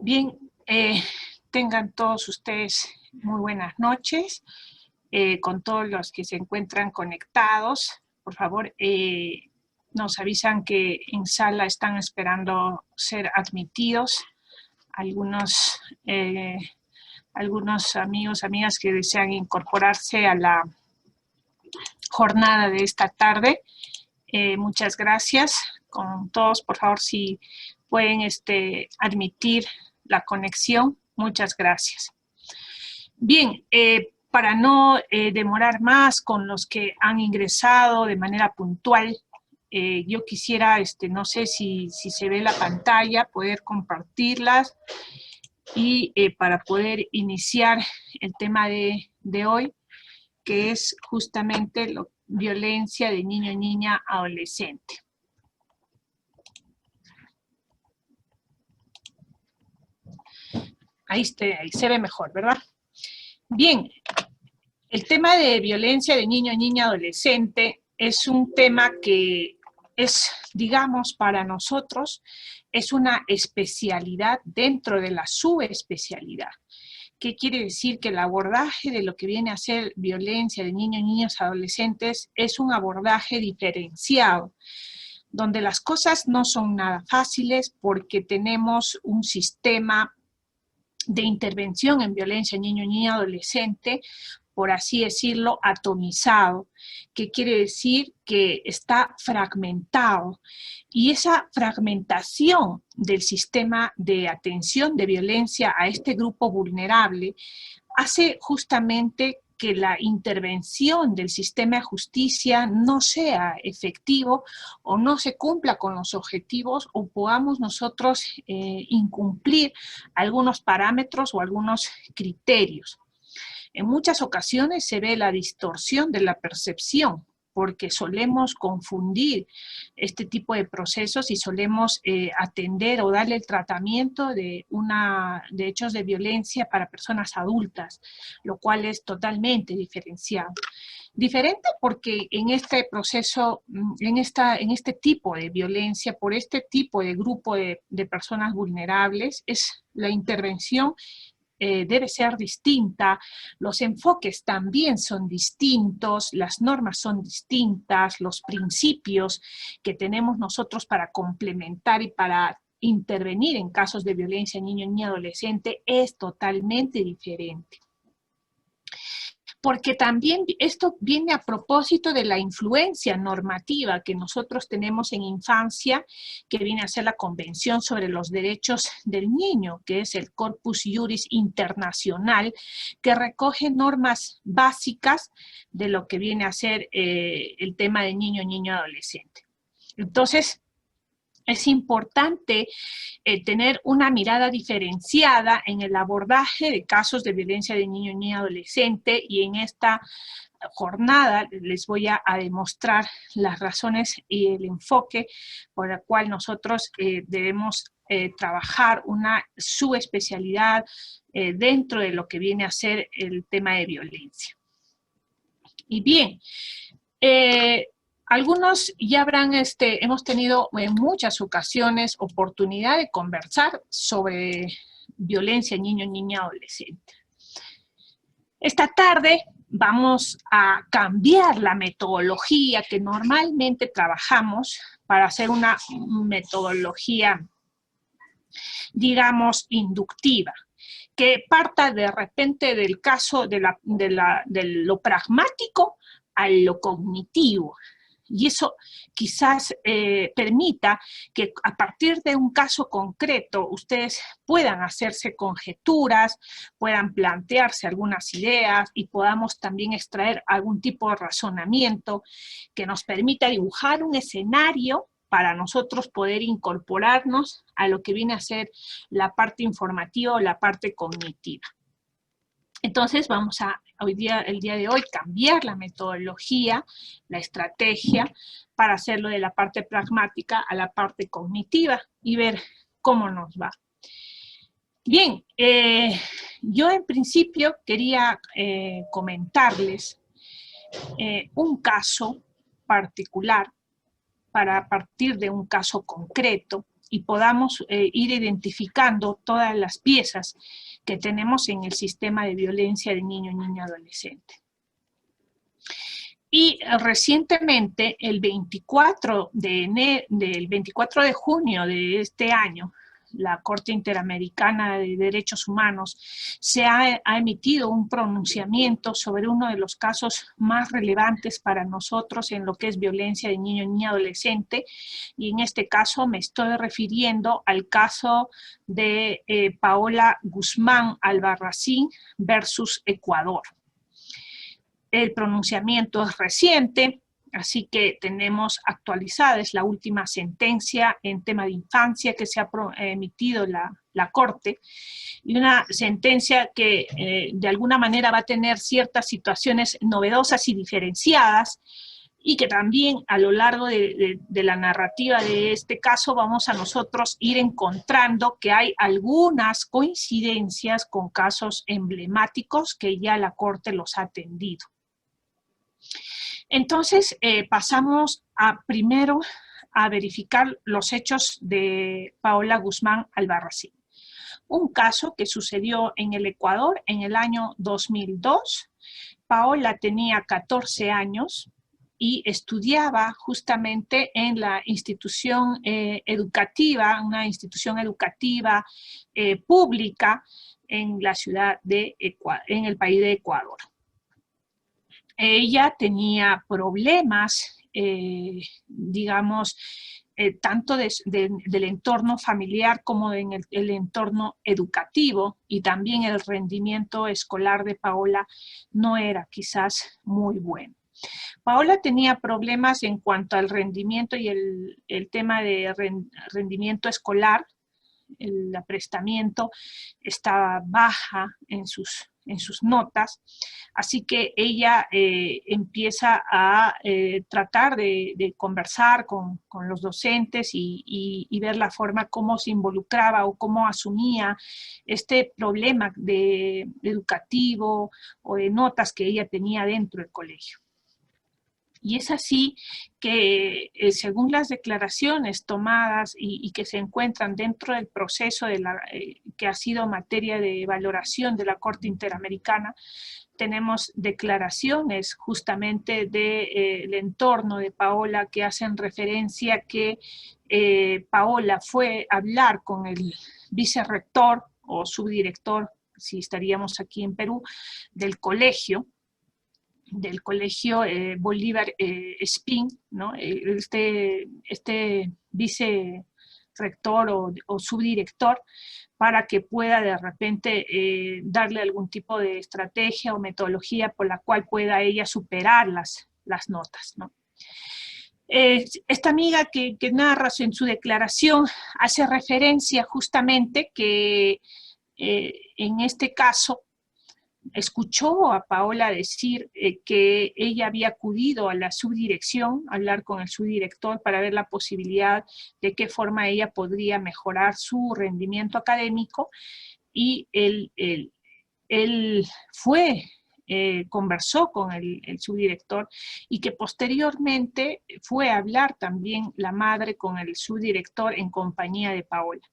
Bien, tengan todos ustedes muy buenas noches. Con todos los que se encuentran conectados, por favor, nos avisan que en sala están esperando ser admitidos algunos amigos, amigas que desean incorporarse a la jornada de esta tarde. Muchas gracias. Con todos, por favor, si pueden admitir la conexión, muchas gracias. Bien, para no demorar más con los que han ingresado de manera puntual, yo quisiera, no sé si se ve la pantalla, poder compartirlas y para poder iniciar el tema de hoy, que es justamente la violencia de niño, niña, adolescente. Ahí se ve mejor, ¿verdad? Bien, el tema de violencia de niño, niña, adolescente es un tema que es, digamos, para nosotros, es una especialidad dentro de la subespecialidad. ¿Qué quiere decir? Que el abordaje de lo que viene a ser violencia de niños, niñas, adolescentes es un abordaje diferenciado, donde las cosas no son nada fáciles porque tenemos un sistema de intervención en violencia niño, niña, adolescente, por así decirlo, atomizado, que quiere decir que está fragmentado. Y esa fragmentación del sistema de atención de violencia a este grupo vulnerable hace justamente que la intervención del sistema de justicia no sea efectivo o no se cumpla con los objetivos o podamos nosotros incumplir algunos parámetros o algunos criterios. En muchas ocasiones se ve la distorsión de la percepción, porque solemos confundir este tipo de procesos y solemos atender o darle el tratamiento de hechos de violencia para personas adultas, lo cual es totalmente diferenciado. Diferente porque en este proceso, en este tipo de violencia, por este tipo de grupo de personas vulnerables, es la intervención debe ser distinta, los enfoques también son distintos, las normas son distintas, los principios que tenemos nosotros para complementar y para intervenir en casos de violencia niño, niña, adolescente es totalmente diferente. Porque también esto viene a propósito de la influencia normativa que nosotros tenemos en infancia, que viene a ser la Convención sobre los Derechos del Niño, que es el Corpus Juris Internacional, que recoge normas básicas de lo que viene a ser el tema de niño, niña, adolescente. Entonces, es importante tener una mirada diferenciada en el abordaje de casos de violencia de niño, niña, adolescente, y en esta jornada les voy a demostrar las razones y el enfoque por el cual nosotros debemos trabajar una subespecialidad dentro de lo que viene a ser el tema de violencia. Y bien, algunos ya habrán, hemos tenido en muchas ocasiones oportunidad de conversar sobre violencia niño, niña, adolescente. Esta tarde vamos a cambiar la metodología que normalmente trabajamos para hacer una metodología, digamos, inductiva, que parta de repente del caso de lo pragmático a lo cognitivo. Y eso quizás permita que a partir de un caso concreto ustedes puedan hacerse conjeturas, puedan plantearse algunas ideas y podamos también extraer algún tipo de razonamiento que nos permita dibujar un escenario para nosotros poder incorporarnos a lo que viene a ser la parte informativa o la parte cognitiva. Entonces vamos a, el día de hoy, cambiar la metodología, la estrategia, para hacerlo de la parte pragmática a la parte cognitiva y ver cómo nos va. Bien, yo en principio quería comentarles un caso particular para partir de un caso concreto y podamos ir identificando todas las piezas que tenemos en el sistema de violencia de niño, niña, adolescente. Y recientemente, el 24 de junio de este año, la Corte Interamericana de Derechos Humanos ha emitido un pronunciamiento sobre uno de los casos más relevantes para nosotros en lo que es violencia de niño, niña, adolescente, y en este caso me estoy refiriendo al caso de Paola Guzmán Albarracín versus Ecuador. El pronunciamiento es reciente, así que tenemos actualizada, es la última sentencia en tema de infancia que se ha emitido la Corte, y una sentencia que de alguna manera va a tener ciertas situaciones novedosas y diferenciadas, y que también a lo largo de la narrativa de este caso vamos a nosotros ir encontrando que hay algunas coincidencias con casos emblemáticos que ya la Corte los ha atendido. Entonces, pasamos primero a verificar los hechos de Paola Guzmán Albarracín. Un caso que sucedió en el Ecuador en el año 2002. Paola tenía 14 años y estudiaba justamente en la institución educativa, una institución educativa pública en la ciudad de Ecuador, en el país de Ecuador. Ella tenía problemas, digamos, tanto del entorno familiar como en el entorno educativo, y también el rendimiento escolar de Paola no era quizás muy bueno. Paola tenía problemas en cuanto al rendimiento y el tema de rendimiento escolar. El aprestamiento estaba baja en sus notas, así que ella empieza a tratar de conversar con los docentes y ver la forma cómo se involucraba o cómo asumía este problema educativo o de notas que ella tenía dentro del colegio. Y es así que, según las declaraciones tomadas y que se encuentran dentro del proceso que ha sido materia de valoración de la Corte Interamericana, tenemos declaraciones justamente del entorno de Paola que hacen referencia que Paola fue a hablar con el vicerrector o subdirector, si estaríamos aquí en Perú, del colegio Bolívar Espín, ¿no? Este vicerrector o subdirector, para que pueda de repente darle algún tipo de estrategia o metodología por la cual pueda ella superar las notas, ¿no? Esta amiga que narra en su declaración hace referencia justamente que en este caso escuchó a Paola decir que ella había acudido a la subdirección, a hablar con el subdirector para ver la posibilidad de qué forma ella podría mejorar su rendimiento académico, y él conversó con el subdirector, y que posteriormente fue a hablar también la madre con el subdirector en compañía de Paola.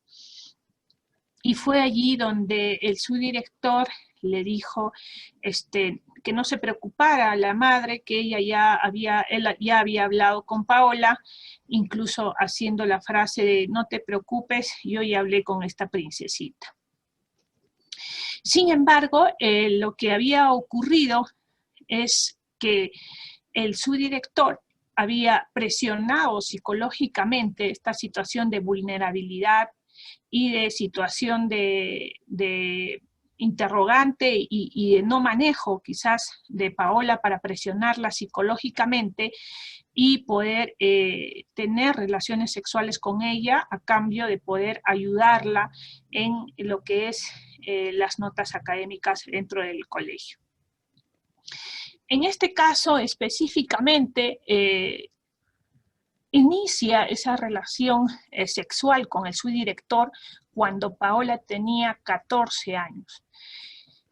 Y fue allí donde el subdirector le dijo que no se preocupara a la madre, que él ya había hablado con Paola, incluso haciendo la frase de no te preocupes, yo ya hablé con esta princesita. Sin embargo, lo que había ocurrido es que el subdirector había presionado psicológicamente esta situación de vulnerabilidad y de situación de interrogante y de no manejo quizás de Paola, para presionarla psicológicamente y poder tener relaciones sexuales con ella a cambio de poder ayudarla en lo que es las notas académicas dentro del colegio. En este caso específicamente, inicia esa relación sexual con el subdirector cuando Paola tenía 14 años.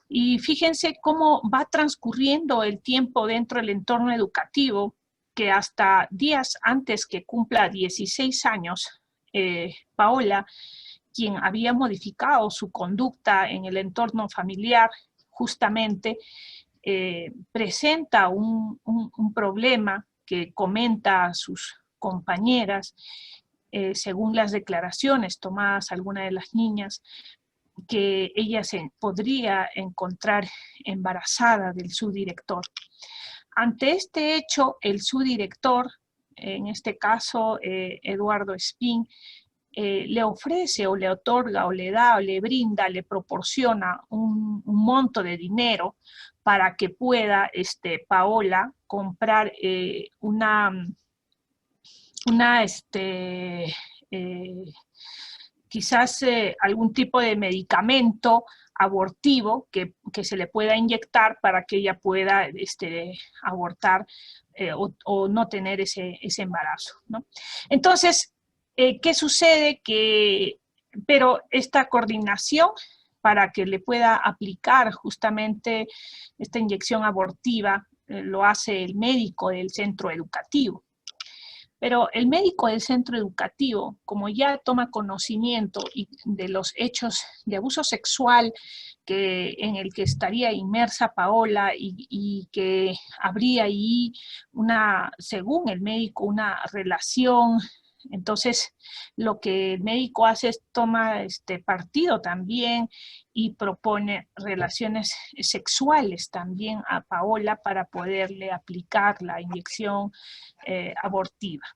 Y fíjense cómo va transcurriendo el tiempo dentro del entorno educativo, que hasta días antes que cumpla 16 años, Paola, quien había modificado su conducta en el entorno familiar, justamente presenta un problema que comenta a sus compañeras, según las declaraciones tomadas algunas de las niñas, que ella se podría encontrar embarazada del subdirector. Ante este hecho, el subdirector, en este caso Eduardo Espín, le ofrece o le otorga o le da o le brinda, le proporciona un monto de dinero para que pueda Paola comprar quizás algún tipo de medicamento abortivo que se le pueda inyectar para que ella pueda abortar o no tener ese embarazo, ¿no? Entonces, ¿qué sucede? Pero esta coordinación para que le pueda aplicar justamente esta inyección abortiva lo hace el médico del centro educativo. Pero el médico del centro educativo, como ya toma conocimiento de los hechos de abuso sexual en el que estaría inmersa Paola y que habría ahí según el médico, una relación. Entonces, lo que el médico hace es toma partido también y propone relaciones sexuales también a Paola para poderle aplicar la inyección abortiva.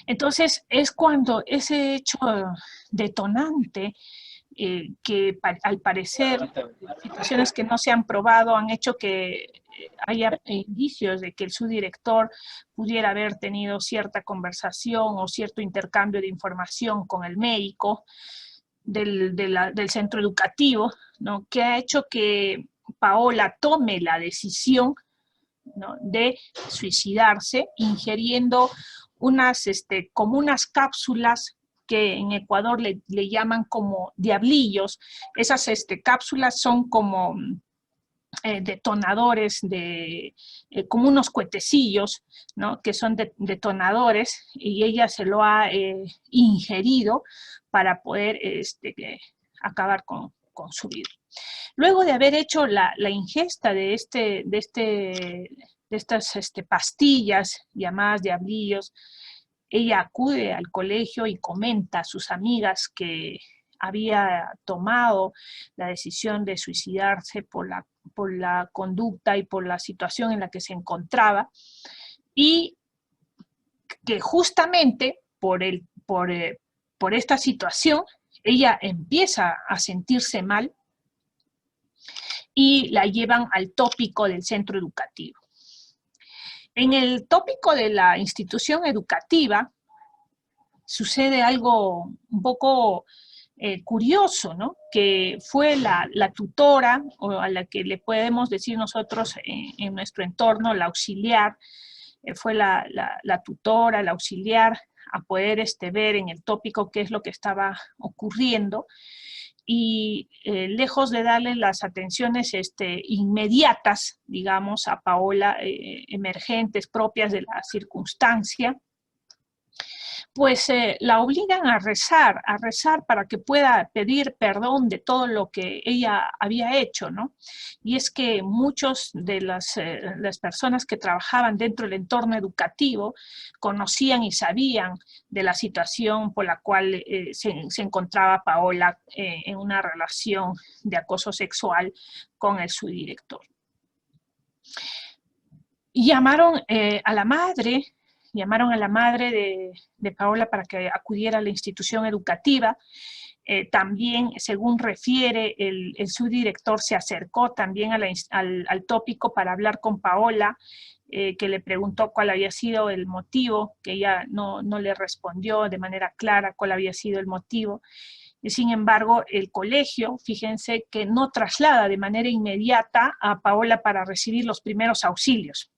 Entonces, es cuando ese hecho detonante, que al parecer situaciones que no se han probado han hecho que haya indicios de que el subdirector pudiera haber tenido cierta conversación o cierto intercambio de información con el médico del centro educativo, ¿no? Que ha hecho que Paola tome la decisión, ¿no?, de suicidarse ingiriendo como unas cápsulas que en Ecuador le llaman como diablillos. Esas cápsulas son como detonadores, como unos cuetecillos, ¿no?, que son detonadores, y ella se lo ha ingerido para poder acabar con su vida. Luego de haber hecho la ingesta de estas pastillas llamadas diablillos, ella acude al colegio y comenta a sus amigas que había tomado la decisión de suicidarse por la conducta y por la situación en la que se encontraba, y que justamente por esta situación ella empieza a sentirse mal y la llevan al tópico del centro educativo. En el tópico de la institución educativa sucede algo un poco curioso, ¿no? Que fue la tutora, o a la que le podemos decir nosotros en nuestro entorno, la auxiliar, fue la tutora, la auxiliar, a poder ver en el tópico qué es lo que estaba ocurriendo, y lejos de darle las atenciones inmediatas, digamos, a Paola, emergentes, propias de la circunstancia, pues la obligan a rezar para que pueda pedir perdón de todo lo que ella había hecho, ¿no? Y es que muchos de las personas que trabajaban dentro del entorno educativo conocían y sabían de la situación por la cual se encontraba Paola en una relación de acoso sexual con el subdirector. Llamaron a la madre de Paola para que acudiera a la institución educativa. También, según refiere, el subdirector se acercó también al tópico para hablar con Paola, que le preguntó cuál había sido el motivo, que ella no le respondió de manera clara cuál había sido el motivo. Sin embargo, el colegio, fíjense que no traslada de manera inmediata a Paola para recibir los primeros auxilios.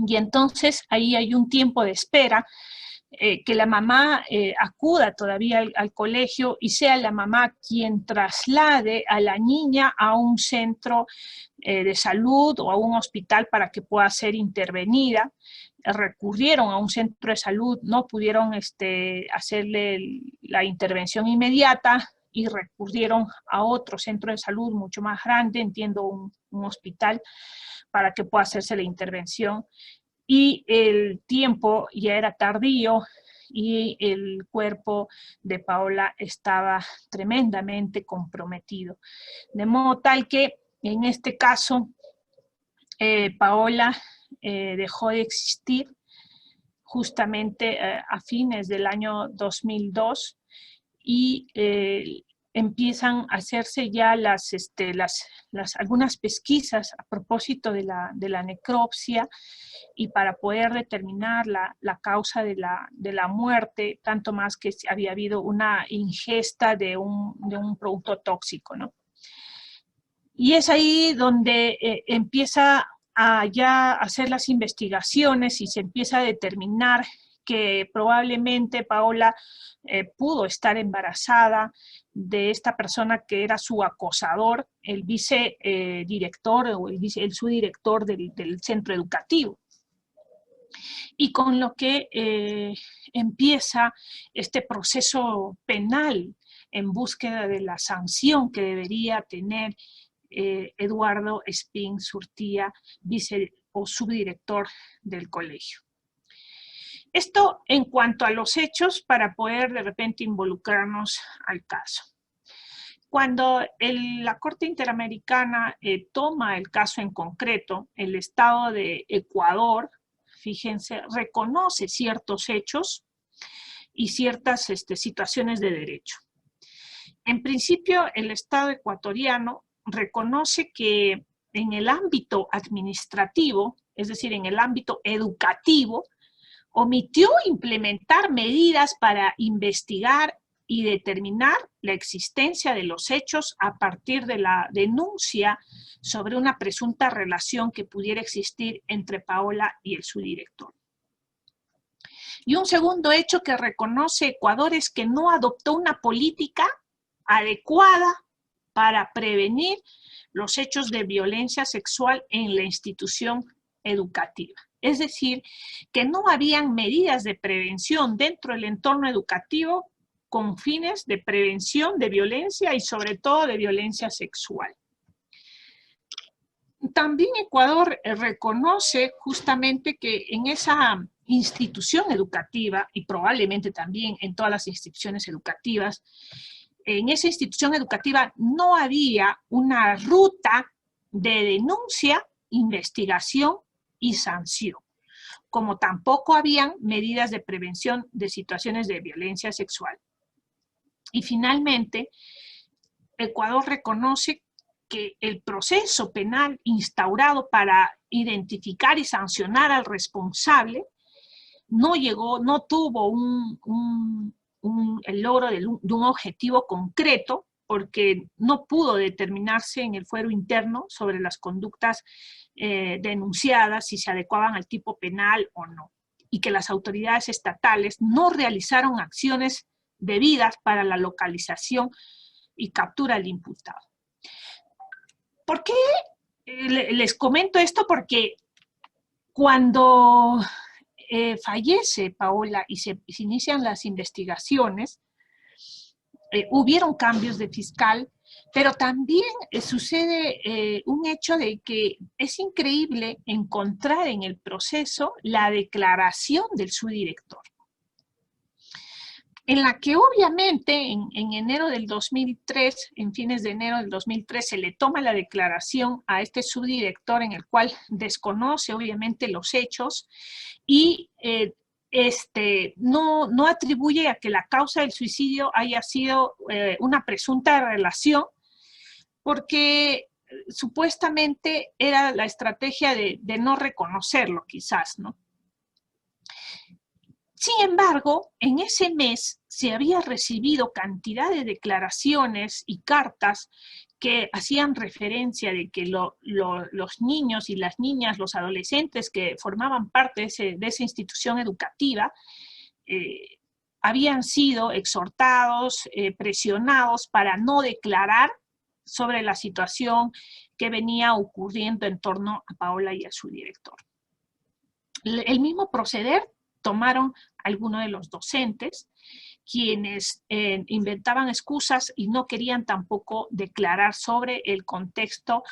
Y entonces ahí hay un tiempo de espera que la mamá acuda todavía al colegio y sea la mamá quien traslade a la niña a un centro de salud o a un hospital para que pueda ser intervenida. Recurrieron a un centro de salud, no pudieron hacerle la intervención inmediata y recurrieron a otro centro de salud mucho más grande, entiendo un hospital, para que pueda hacerse la intervención. Y el tiempo ya era tardío y el cuerpo de Paola estaba tremendamente comprometido. De modo tal que en este caso Paola dejó de existir justamente a fines del año 2002 y empiezan a hacerse ya algunas pesquisas a propósito de la necropsia y para poder determinar la causa de la muerte, tanto más que había habido una ingesta de un producto tóxico, ¿no? Y es ahí donde empieza a ya hacer las investigaciones y se empieza a determinar que probablemente Paola pudo estar embarazada de esta persona que era su acosador, el vicedirector o el subdirector del centro educativo. Y con lo que empieza este proceso penal en búsqueda de la sanción que debería tener Eduardo Espín Surtía, vice o subdirector del colegio. Esto en cuanto a los hechos para poder de repente involucrarnos al caso. Cuando la Corte Interamericana toma el caso en concreto, el Estado de Ecuador, fíjense, reconoce ciertos hechos y ciertas situaciones de derecho. En principio, el Estado ecuatoriano reconoce que en el ámbito administrativo, es decir, en el ámbito educativo, omitió implementar medidas para investigar y determinar la existencia de los hechos a partir de la denuncia sobre una presunta relación que pudiera existir entre Paola y el subdirector. Y un segundo hecho que reconoce Ecuador es que no adoptó una política adecuada para prevenir los hechos de violencia sexual en la institución educativa. Es decir, que no habían medidas de prevención dentro del entorno educativo con fines de prevención de violencia y sobre todo de violencia sexual. También Ecuador reconoce justamente que en esa institución educativa, y probablemente también en todas las instituciones educativas, en esa institución educativa no había una ruta de denuncia, investigación y sanción, como tampoco habían medidas de prevención de situaciones de violencia sexual. Y finalmente, Ecuador reconoce que el proceso penal instaurado para identificar y sancionar al responsable no tuvo el logro de un objetivo concreto, porque no pudo determinarse en el fuero interno sobre las conductas denunciadas, si se adecuaban al tipo penal o no, y que las autoridades estatales no realizaron acciones debidas para la localización y captura del imputado. ¿Por qué les comento esto? Porque cuando fallece Paola y se inician las investigaciones, hubieron cambios de fiscal, pero también sucede un hecho de que es increíble encontrar en el proceso la declaración del subdirector, en la que obviamente en enero del 2003, en fines de enero del 2003, se le toma la declaración a este subdirector en el cual desconoce obviamente los hechos y no atribuye a que la causa del suicidio haya sido una presunta relación, porque supuestamente era la estrategia de no reconocerlo quizás, ¿no? Sin embargo, en ese mes se había recibido cantidad de declaraciones y cartas que hacían referencia de que los niños y las niñas, los adolescentes que formaban parte de esa institución educativa, habían sido exhortados, presionados para no declarar sobre la situación que venía ocurriendo en torno a Paola y a su director. El mismo proceder tomaron algunos de los docentes, quienes inventaban excusas y no querían tampoco declarar sobre el contexto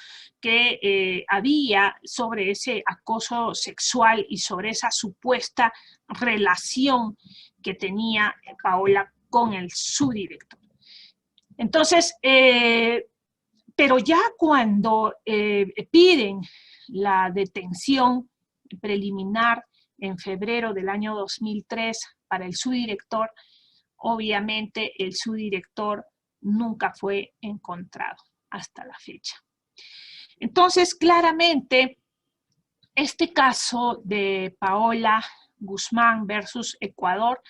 que había sobre ese acoso sexual y sobre esa supuesta relación que tenía Paola con el subdirector. Entonces, pero ya cuando piden la detención preliminar en febrero del año 2003 para el subdirector, obviamente el subdirector nunca fue encontrado hasta la fecha. Entonces, claramente, este caso de Paola Guzmán versus Ecuador,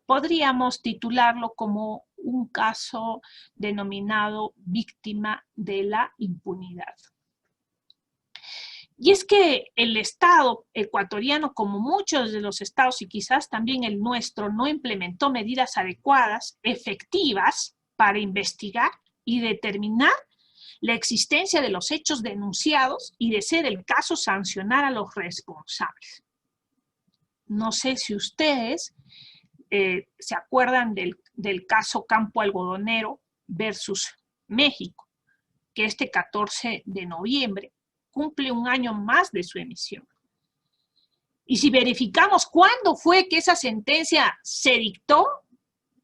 podríamos titularlo como un caso denominado víctima de la impunidad. Y es que el Estado ecuatoriano, como muchos de los estados y quizás también el nuestro, no implementó medidas adecuadas, efectivas, para investigar y determinar la existencia de los hechos denunciados y, de ser el caso, sancionar a los responsables. No sé si ustedes se acuerdan del caso Campo Algodonero versus México, que este 14 de noviembre cumple un año más de su emisión. Y si verificamos cuándo fue que esa sentencia se dictó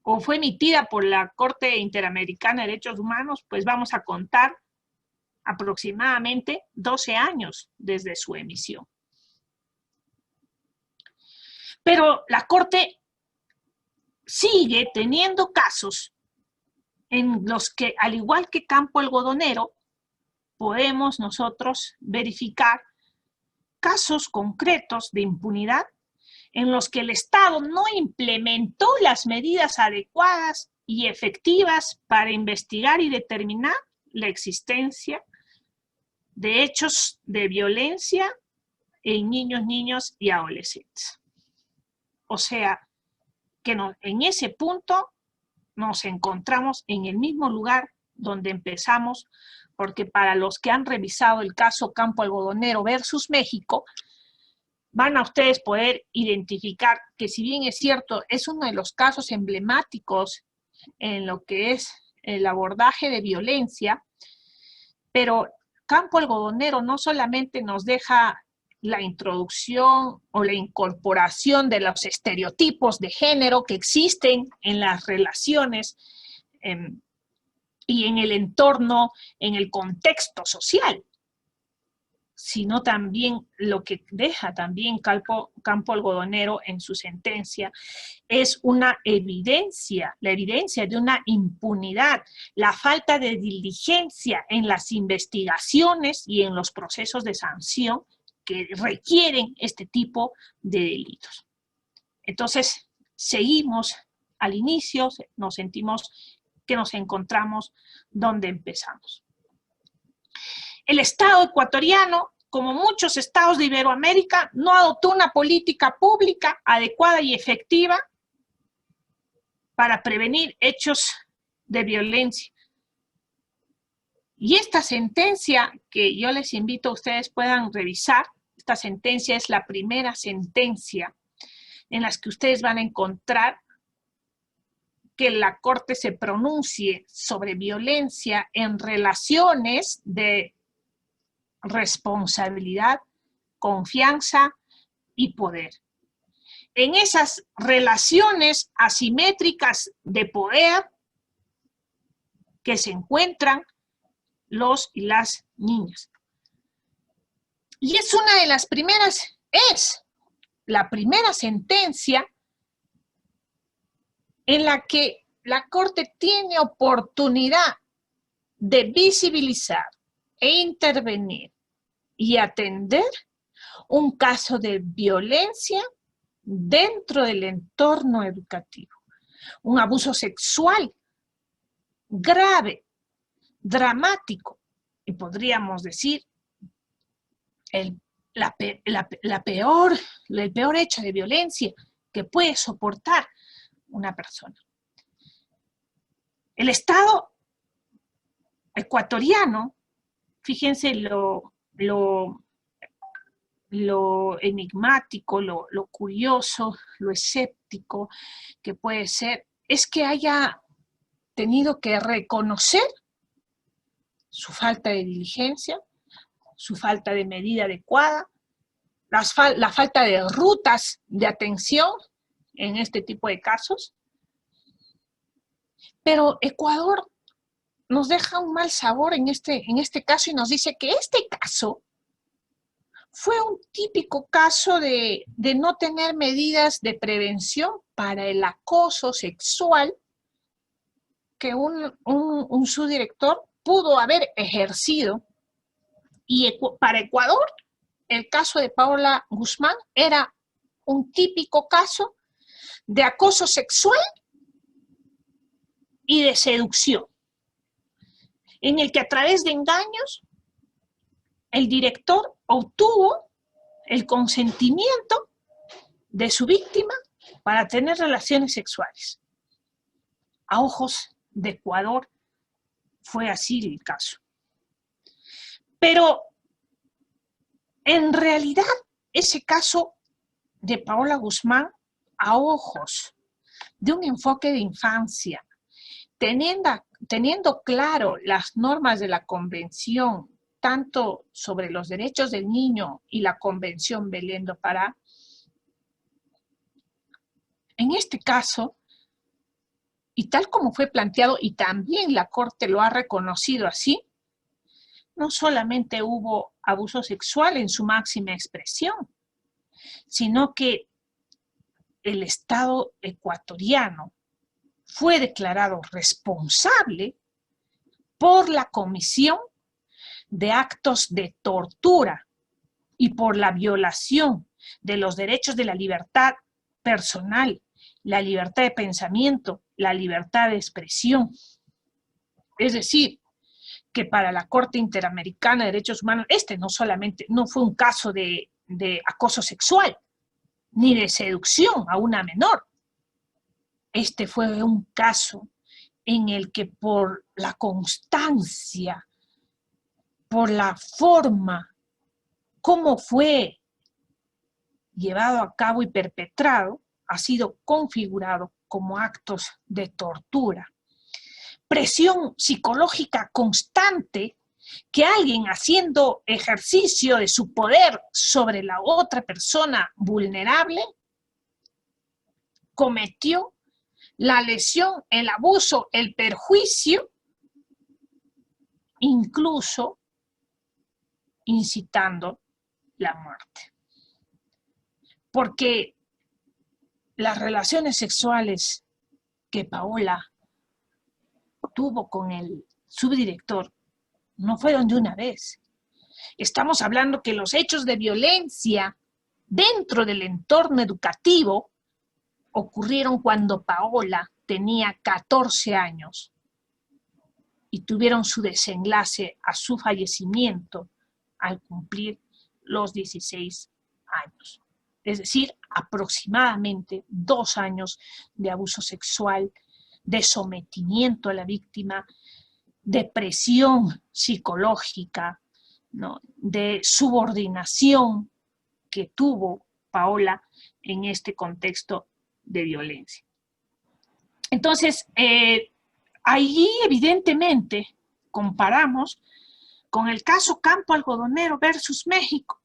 o fue emitida por la Corte Interamericana de Derechos Humanos, pues vamos a contar aproximadamente 12 años desde su emisión. Pero la Corte sigue teniendo casos en los que, al igual que Campo Algodonero, podemos nosotros verificar casos concretos de impunidad en los que el Estado no implementó las medidas adecuadas y efectivas para investigar y determinar la existencia de hechos de violencia en niños, niñas y adolescentes. O sea, que en ese punto nos encontramos en el mismo lugar donde empezamos, porque para los que han revisado el caso Campo Algodonero versus México, van a ustedes poder identificar que, si bien es cierto, es uno de los casos emblemáticos en lo que es el abordaje de violencia, pero Campo Algodonero no solamente nos deja la introducción o la incorporación de los estereotipos de género que existen en las relaciones y en el entorno, en el contexto social, sino también lo que deja también Campo Algodonero en su sentencia es una evidencia, la evidencia de una impunidad, la falta de diligencia en las investigaciones y en los procesos de sanción que requieren este tipo de delitos. Entonces, seguimos al inicio, nos sentimos que nos encontramos donde empezamos. El Estado ecuatoriano, como muchos estados de Iberoamérica, no adoptó una política pública adecuada y efectiva para prevenir hechos de violencia. Y esta sentencia, que yo les invito a ustedes puedan revisar, esta sentencia es la primera sentencia en la que ustedes van a encontrar que la Corte se pronuncie sobre violencia en relaciones de responsabilidad, confianza y poder. En esas relaciones asimétricas de poder que se encuentran los y las niñas. Y es una de las primeras, es la primera sentencia en la que la Corte tiene oportunidad de visibilizar e intervenir y atender un caso de violencia dentro del entorno educativo. Un abuso sexual grave, dramático, y podríamos decir el peor hecho de violencia que puede soportar una persona. El Estado ecuatoriano, fíjense lo enigmático, lo curioso, lo escéptico que puede ser, es que haya tenido que reconocer su falta de diligencia, su falta de medida adecuada, la falta de rutas de atención en este tipo de casos. Pero Ecuador nos deja un mal sabor en este caso y nos dice que este caso fue un típico caso de no tener medidas de prevención para el acoso sexual que un subdirector pudo haber ejercido. Y para Ecuador, el caso de Paola Guzmán era un típico caso de acoso sexual y de seducción, en el que a través de engaños el director obtuvo el consentimiento de su víctima para tener relaciones sexuales. A ojos de Ecuador fue así el caso. Pero en realidad ese caso de Paola Guzmán, a ojos de un enfoque de infancia, teniendo claro las normas de la Convención, tanto sobre los derechos del niño y la Convención Belén do Pará, en este caso, y tal como fue planteado, y también la Corte lo ha reconocido así, no solamente hubo abuso sexual en su máxima expresión, sino que el Estado ecuatoriano fue declarado responsable por la comisión de actos de tortura y por la violación de los derechos de la libertad personal, la libertad de pensamiento, la libertad de expresión. Es decir, que para la Corte Interamericana de Derechos Humanos, no fue un caso de acoso sexual, ni de seducción a una menor. Este fue un caso en el que por la constancia, por la forma, cómo fue llevado a cabo y perpetrado, ha sido configurado como actos de tortura. Presión psicológica constante que alguien haciendo ejercicio de su poder sobre la otra persona vulnerable cometió la lesión, el abuso, el perjuicio, incluso incitando la muerte. Porque las relaciones sexuales que Paola tuvo con el subdirector no fueron de una vez. Estamos hablando que los hechos de violencia dentro del entorno educativo ocurrieron cuando Paola tenía 14 años y tuvieron su desenlace a su fallecimiento al cumplir los 16 años. Es decir, aproximadamente 2 años de abuso sexual, de sometimiento a la víctima, de presión psicológica, ¿no?, de subordinación que tuvo Paola en este contexto de violencia. Entonces, ahí evidentemente comparamos con el caso Campo Algodonero versus México.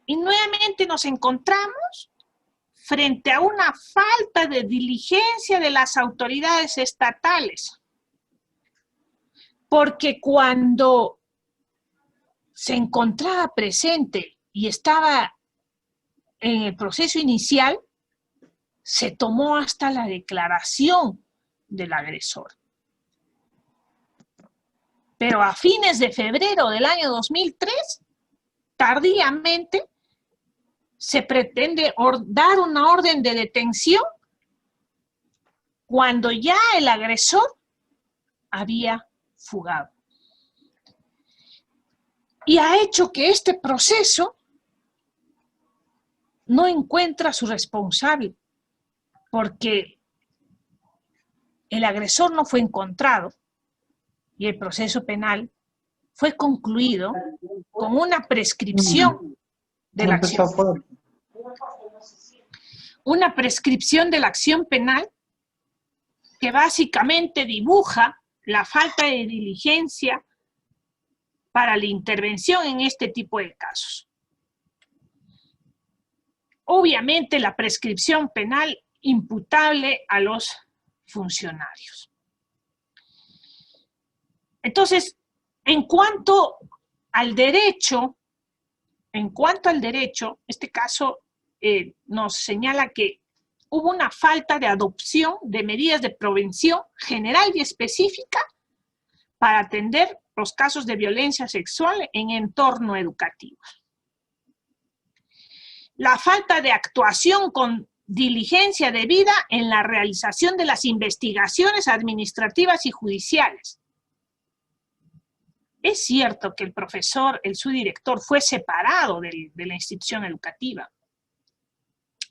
Y nuevamente nos encontramos frente a una falta de diligencia de las autoridades estatales. Porque cuando se encontraba presente y estaba en el proceso inicial, se tomó hasta la declaración del agresor. Pero a fines de febrero del año 2003, tardíamente, se pretende dar una orden de detención cuando ya el agresor había fugado. Y ha hecho que este proceso no encuentra a su responsable. porque el agresor no fue encontrado y el proceso penal fue concluido con una prescripción de la acción. Una prescripción de la acción penal que básicamente dibuja la falta de diligencia para la intervención en este tipo de casos. Obviamente la prescripción penal imputable a los funcionarios. Entonces, en cuanto al derecho, este caso nos señala que hubo una falta de adopción de medidas de prevención general y específica para atender los casos de violencia sexual en entorno educativo. La falta de actuación con diligencia debida en la realización de las investigaciones administrativas y judiciales. Es cierto que el profesor, el subdirector, fue separado de la institución educativa,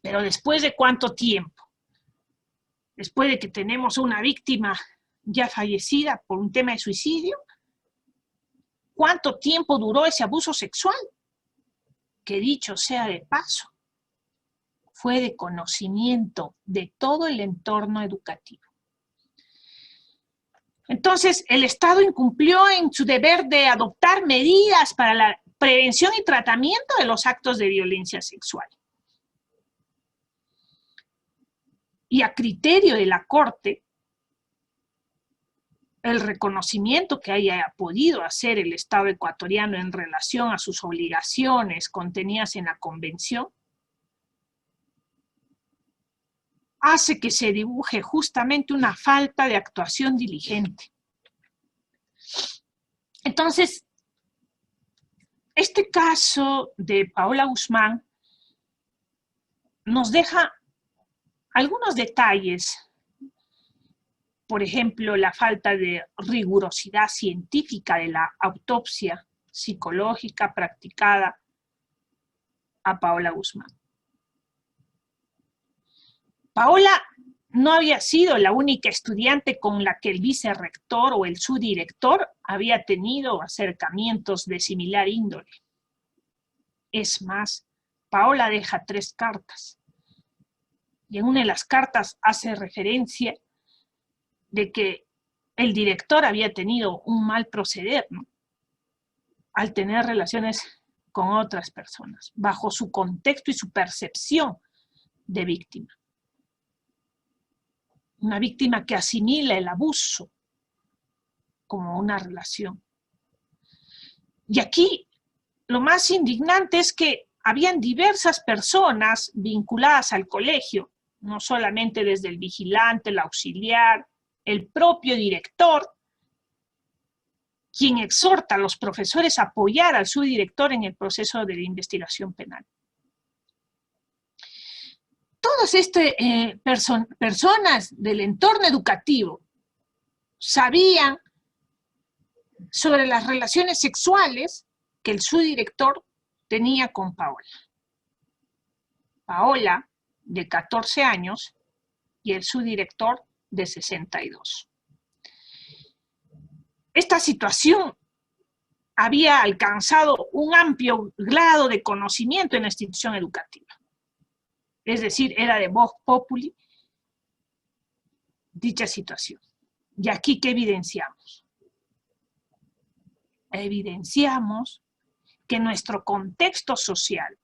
pero ¿después de cuánto tiempo? Después de que tenemos una víctima ya fallecida por un tema de suicidio, ¿cuánto tiempo duró ese abuso sexual? Que dicho sea de paso, fue de conocimiento de todo el entorno educativo. Entonces, el Estado incumplió en su deber de adoptar medidas para la prevención y tratamiento de los actos de violencia sexual. Y a criterio de la Corte, el reconocimiento que haya podido hacer el Estado ecuatoriano en relación a sus obligaciones contenidas en la Convención, hace que se dibuje justamente una falta de actuación diligente. Entonces, este caso de Paola Guzmán nos deja algunos detalles, por ejemplo, la falta de rigurosidad científica de la autopsia psicológica practicada a Paola Guzmán. Paola no había sido la única estudiante con la que el vicerrector o el subdirector había tenido acercamientos de similar índole. Es más, Paola deja 3 cartas. Y en una de las cartas hace referencia de que el director había tenido un mal proceder, ¿no?, al tener relaciones con otras personas, bajo su contexto y su percepción de víctima. Una víctima que asimila el abuso como una relación. Y aquí lo más indignante es que habían diversas personas vinculadas al colegio, no solamente desde el vigilante, el auxiliar, el propio director, quien exhorta a los profesores a apoyar al subdirector en el proceso de investigación penal. Todas estas personas del entorno educativo sabían sobre las relaciones sexuales que el subdirector tenía con Paola. Paola, de 14 años, y el subdirector, de 62. Esta situación había alcanzado un amplio grado de conocimiento en la institución educativa. Es decir, era de vox populi dicha situación. ¿Y aquí qué evidenciamos? Evidenciamos que nuestro contexto social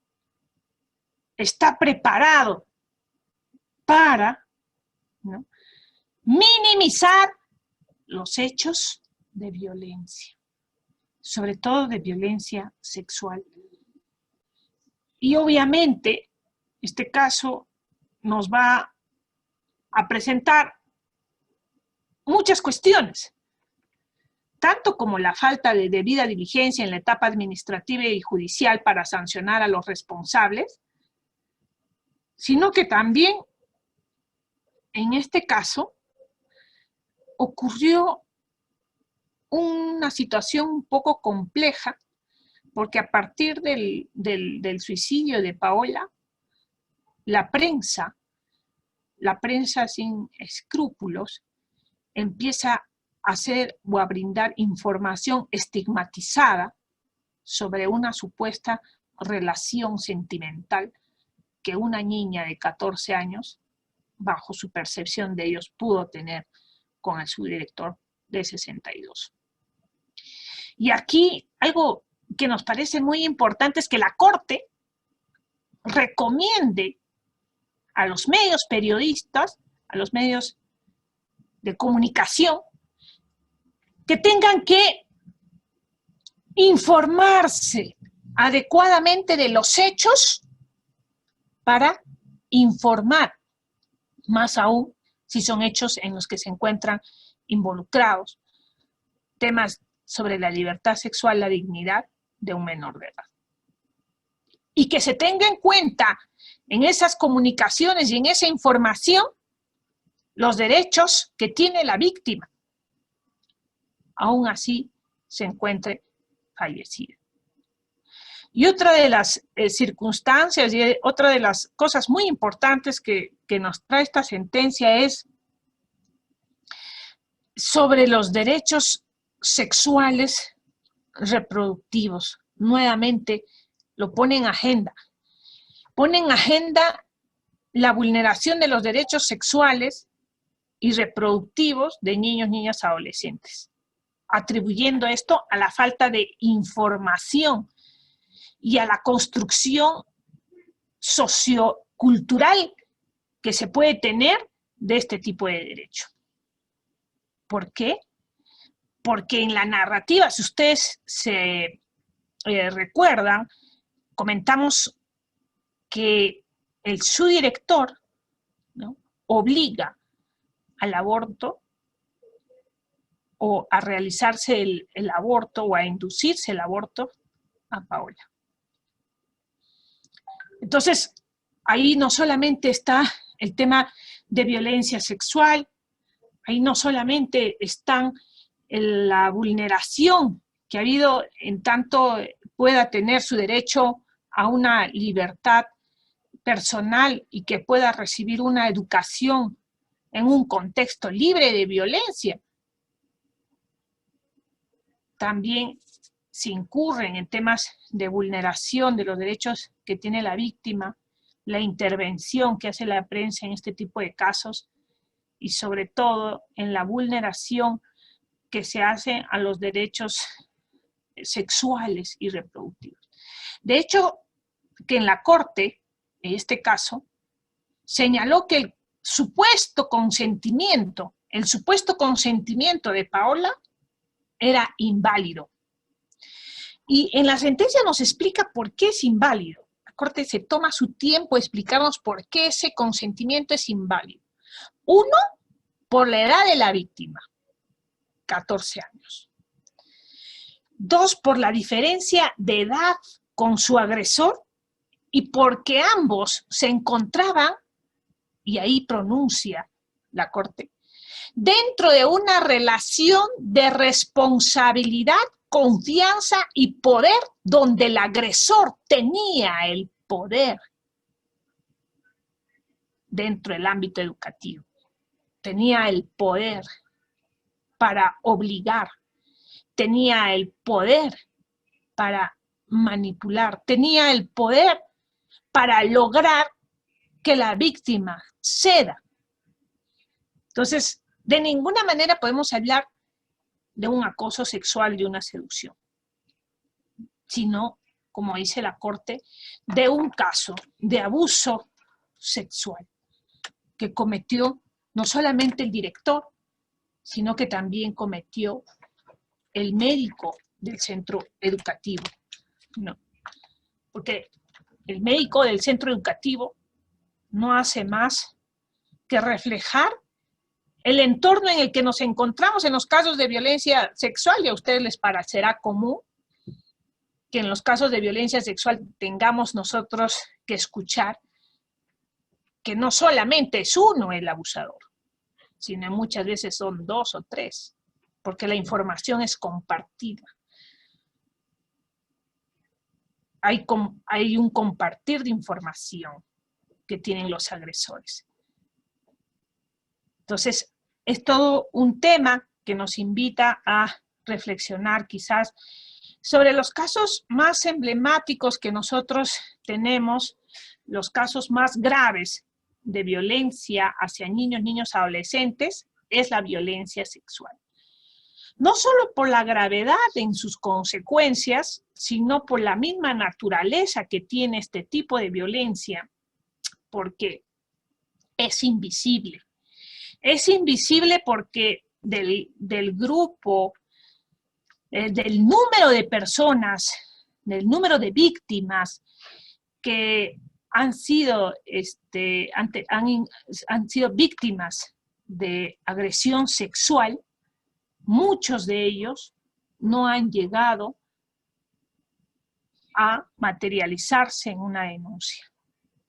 está preparado para, ¿no?, minimizar los hechos de violencia, sobre todo de violencia sexual. Y obviamente, este caso nos va a presentar muchas cuestiones, tanto como la falta de debida diligencia en la etapa administrativa y judicial para sancionar a los responsables, sino que también, en este caso, ocurrió una situación un poco compleja, porque a partir del suicidio de Paola, la prensa la prensa sin escrúpulos empieza a hacer o a brindar información estigmatizada sobre una supuesta relación sentimental que una niña de 14 años, bajo su percepción de ellos, pudo tener con el subdirector de 62. Y aquí algo que nos parece muy importante es que la Corte recomiende a los medios periodistas, a los medios de comunicación, que tengan que informarse adecuadamente de los hechos para informar, más aún si son hechos en los que se encuentran involucrados temas sobre la libertad sexual, la dignidad de un menor de edad. Y que se tenga en cuenta en esas comunicaciones y en esa información los derechos que tiene la víctima, aún así se encuentre fallecida. Y otra de las circunstancias y otra de las cosas muy importantes que nos trae esta sentencia es sobre los derechos sexuales reproductivos. Nuevamente lo pone en agenda. Pone en agenda la vulneración de los derechos sexuales y reproductivos de niños, niñas, adolescentes, atribuyendo esto a la falta de información y a la construcción sociocultural que se puede tener de este tipo de derecho. ¿Por qué? Porque en la narrativa, si ustedes se recuerdan, comentamos que el subdirector, ¿no?, obliga al aborto o a realizarse el aborto o a inducirse el aborto a Paola. Entonces, ahí no solamente está el tema de violencia sexual, ahí no solamente están la vulneración que ha habido en tanto pueda tener su derecho a una libertad personal y que pueda recibir una educación en un contexto libre de violencia. También se incurren en temas de vulneración de los derechos que tiene la víctima, la intervención que hace la prensa en este tipo de casos y sobre todo en la vulneración que se hace a los derechos sexuales y reproductivos. De hecho, que en la Corte, en este caso, señaló que el supuesto consentimiento de Paola era inválido. Y en la sentencia nos explica por qué es inválido. La Corte se toma su tiempo a explicarnos por qué ese consentimiento es inválido. Uno, por la edad de la víctima, 14 años. Dos, por la diferencia de edad con su agresor y porque ambos se encontraban, y ahí pronuncia la Corte, dentro de una relación de responsabilidad, confianza y poder donde el agresor tenía el poder dentro del ámbito educativo. Tenía el poder para obligar, tenía el poder para manipular, tenía el poder para lograr que la víctima ceda. Entonces, de ninguna manera podemos hablar de un acoso sexual, de una seducción, sino, como dice la Corte, de un caso de abuso sexual que cometió no solamente el director, sino que también cometió el médico del centro educativo. No, porque el médico del centro educativo no hace más que reflejar el entorno en el que nos encontramos en los casos de violencia sexual, y a ustedes les parecerá común que en los casos de violencia sexual tengamos nosotros que escuchar que no solamente es uno el abusador, sino muchas veces son 2 o 3, porque la información es compartida. Hay un compartir de información que tienen los agresores. Entonces, es todo un tema que nos invita a reflexionar quizás sobre los casos más emblemáticos que nosotros tenemos, los casos más graves de violencia hacia niños, niñas, adolescentes, es la violencia sexual. No solo por la gravedad en sus consecuencias, sino por la misma naturaleza que tiene este tipo de violencia, porque es invisible. Es invisible porque del grupo, del número de personas, del número de víctimas que han sido, han sido víctimas de agresión sexual, muchos de ellos no han llegado a materializarse en una denuncia.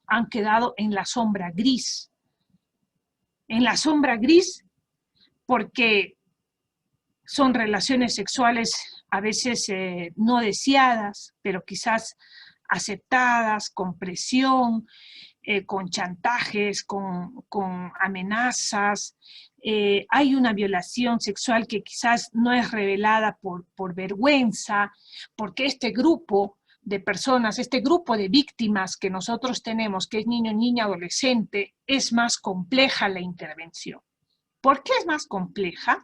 Han quedado en la sombra gris. En la sombra gris porque son relaciones sexuales a veces no deseadas, pero quizás aceptadas, con presión, con chantajes, con amenazas. Hay una violación sexual que quizás no es revelada por vergüenza, porque este grupo de personas, este grupo de víctimas que nosotros tenemos, que es niño, niña, adolescente, es más compleja la intervención. ¿Por qué es más compleja?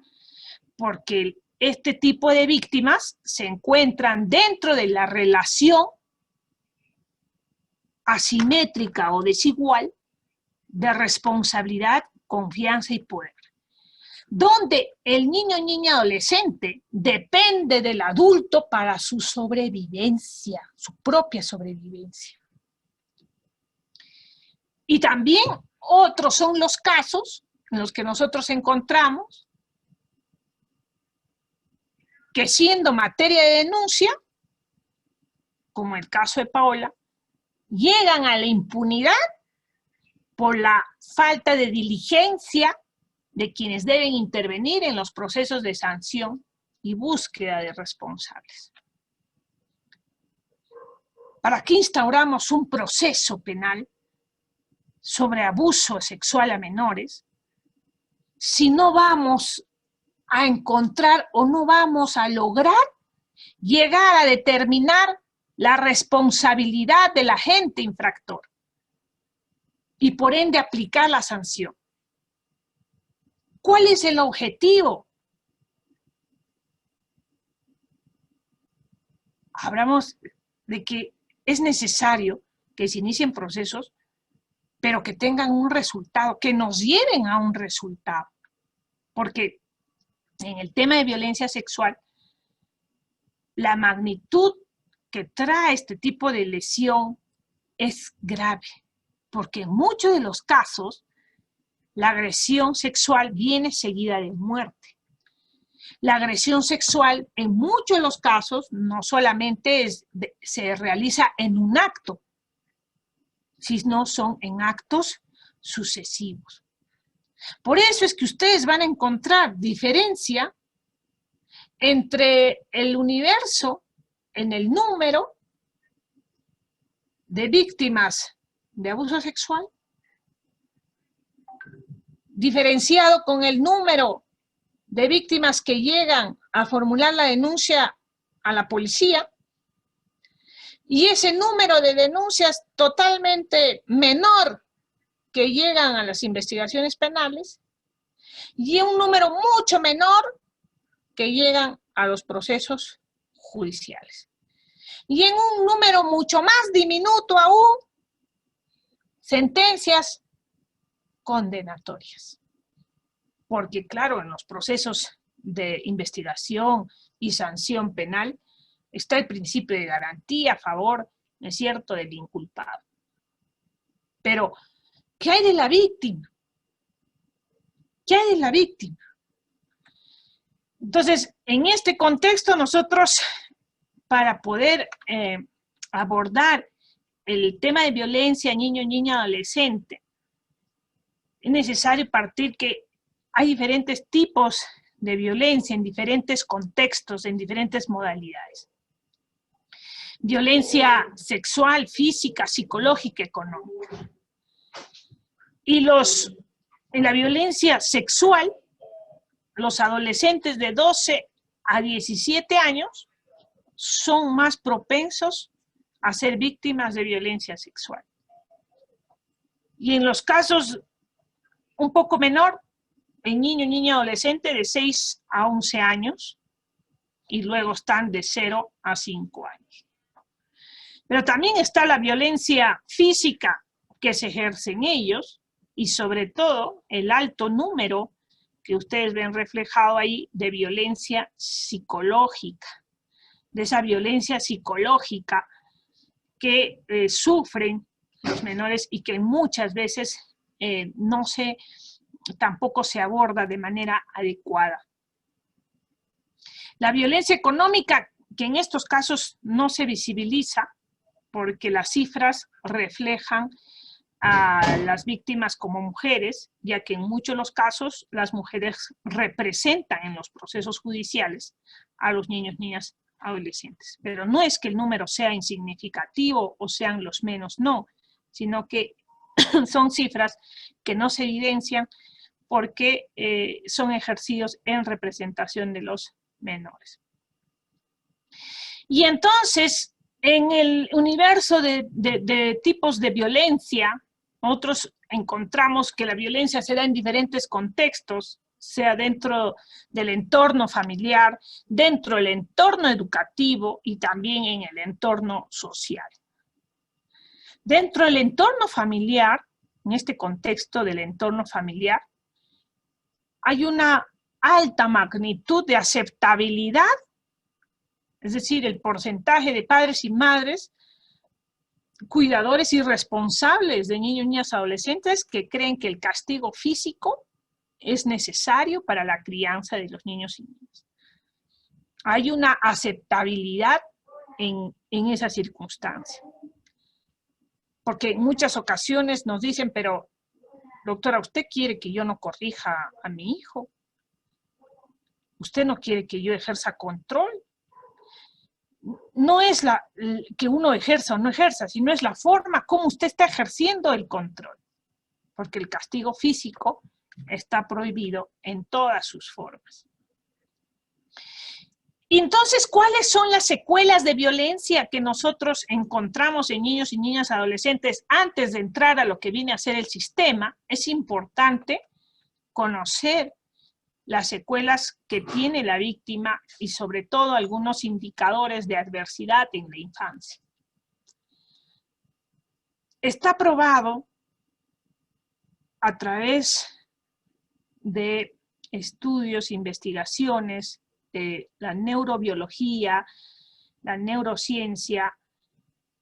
Porque este tipo de víctimas se encuentran dentro de la relación asimétrica o desigual de responsabilidad, confianza y poder, donde el niño, niña, adolescente depende del adulto para su sobrevivencia, su propia sobrevivencia. Y también otros son los casos en los que nosotros encontramos que siendo materia de denuncia, como el caso de Paola, llegan a la impunidad por la falta de diligencia de quienes deben intervenir en los procesos de sanción y búsqueda de responsables. ¿Para qué instauramos un proceso penal sobre abuso sexual a menores si no vamos a encontrar o no vamos a lograr llegar a determinar la responsabilidad del agente infractor y por ende aplicar la sanción? ¿Cuál es el objetivo? Hablamos de que es necesario que se inicien procesos, pero que tengan un resultado, que nos lleven a un resultado. Porque en el tema de violencia sexual, la magnitud que trae este tipo de lesión es grave, porque en muchos de los casos la agresión sexual viene seguida de muerte. La agresión sexual en muchos de los casos no solamente se realiza en un acto, sino son en actos sucesivos. Por eso es que ustedes van a encontrar diferencia entre el universo en el número de víctimas de abuso sexual, diferenciado con el número de víctimas que llegan a formular la denuncia a la policía, y ese número de denuncias totalmente menor que llegan a las investigaciones penales, y un número mucho menor que llegan a los procesos judiciales. Y en un número mucho más diminuto aún, sentencias condenatorias. Porque claro, en los procesos de investigación y sanción penal está el principio de garantía a favor, ¿no es cierto?, del inculpado. Pero, ¿qué hay de la víctima? ¿Qué hay de la víctima? Entonces, en este contexto nosotros, para poder abordar el tema de violencia niño, niña, adolescente, es necesario partir que hay diferentes tipos de violencia en diferentes contextos, en diferentes modalidades. Violencia sexual, física, psicológica, económica. Y los En la violencia sexual, los adolescentes de 12 a 17 años son más propensos a ser víctimas de violencia sexual. Y en los casos un poco menor, en niño, niña, adolescente de 6 a 11 años, y luego están de 0 a 5 años. Pero también está la violencia física que se ejerce en ellos, y sobre todo el alto número que ustedes ven reflejado ahí de violencia psicológica, de esa violencia psicológica que sufren los menores y que muchas veces tampoco se aborda de manera adecuada. La violencia económica, que en estos casos no se visibiliza, porque las cifras reflejan a las víctimas como mujeres, ya que en muchos de los casos las mujeres representan en los procesos judiciales a los niños, niñas, adolescentes. Pero no es que el número sea insignificativo o sean los menos, no, sino que son cifras que no se evidencian porque son ejercidos en representación de los menores. Y entonces, en el universo de tipos de violencia, nosotros encontramos que la violencia se da en diferentes contextos, sea dentro del entorno familiar, dentro del entorno educativo y también en el entorno social. Dentro del entorno familiar, en este contexto del entorno familiar, hay una alta magnitud de aceptabilidad, es decir, el porcentaje de padres y madres cuidadores y responsables de niños, niñas, adolescentes que creen que el castigo físico es necesario para la crianza de los niños y niñas. Hay una aceptabilidad en esa circunstancia. Porque en muchas ocasiones nos dicen, pero doctora, ¿usted quiere que yo no corrija a mi hijo? ¿Usted no quiere que yo ejerza control? No es que uno ejerza o no ejerza, sino es la forma como usted está ejerciendo el control. Porque el castigo físico está prohibido en todas sus formas. Y entonces, ¿cuáles son las secuelas de violencia que nosotros encontramos en niños y niñas adolescentes antes de entrar a lo que viene a ser el sistema? Es importante conocer las secuelas que tiene la víctima y sobre todo algunos indicadores de adversidad en la infancia. Está probado a través de estudios, investigaciones de la neurobiología, la neurociencia,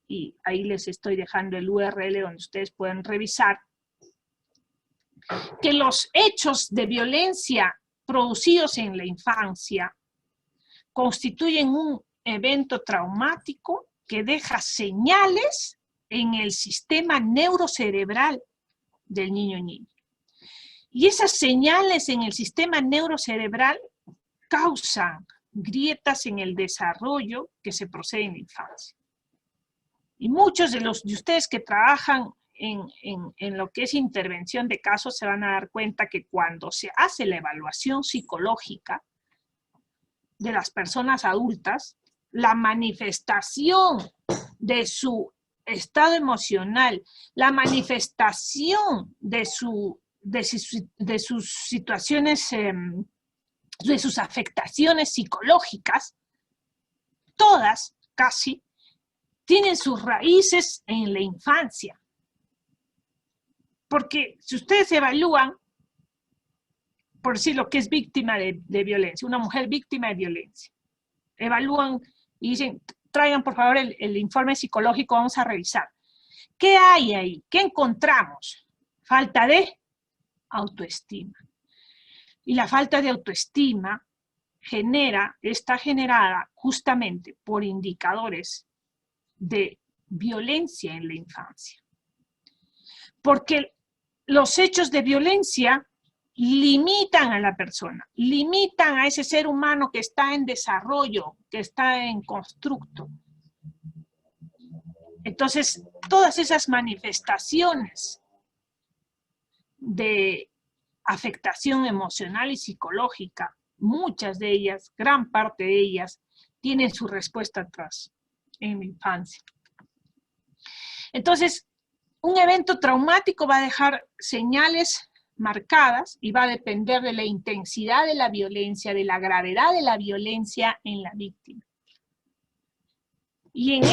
y ahí les estoy dejando el URL donde ustedes pueden revisar, que los hechos de violencia producidos en la infancia constituyen un evento traumático que deja señales en el sistema neurocerebral del niño y niña. Y esas señales en el sistema neurocerebral causan grietas en el desarrollo que se procede en la infancia. Y muchos de ustedes que trabajan en lo que es intervención de casos se van a dar cuenta que cuando se hace la evaluación psicológica de las personas adultas, la manifestación de su estado emocional, la manifestación de sus situaciones, de sus afectaciones psicológicas, todas casi tienen sus raíces en la infancia. Porque si ustedes evalúan, por decir lo que es víctima de violencia, una mujer víctima de violencia, evalúan y dicen, traigan por favor el informe psicológico, vamos a revisar. ¿Qué hay ahí? ¿Qué encontramos? Falta de autoestima. Y la falta de autoestima está generada justamente por indicadores de violencia en la infancia. Porque los hechos de violencia limitan a la persona, limitan a ese ser humano que está en desarrollo, que está en constructo. Entonces, todas esas manifestaciones de afectación emocional y psicológica. Muchas de ellas, gran parte de ellas, tienen su respuesta atrás, en la infancia. Entonces, un evento traumático va a dejar señales marcadas y va a depender de la intensidad de la violencia, de la gravedad de la violencia en la víctima. Y en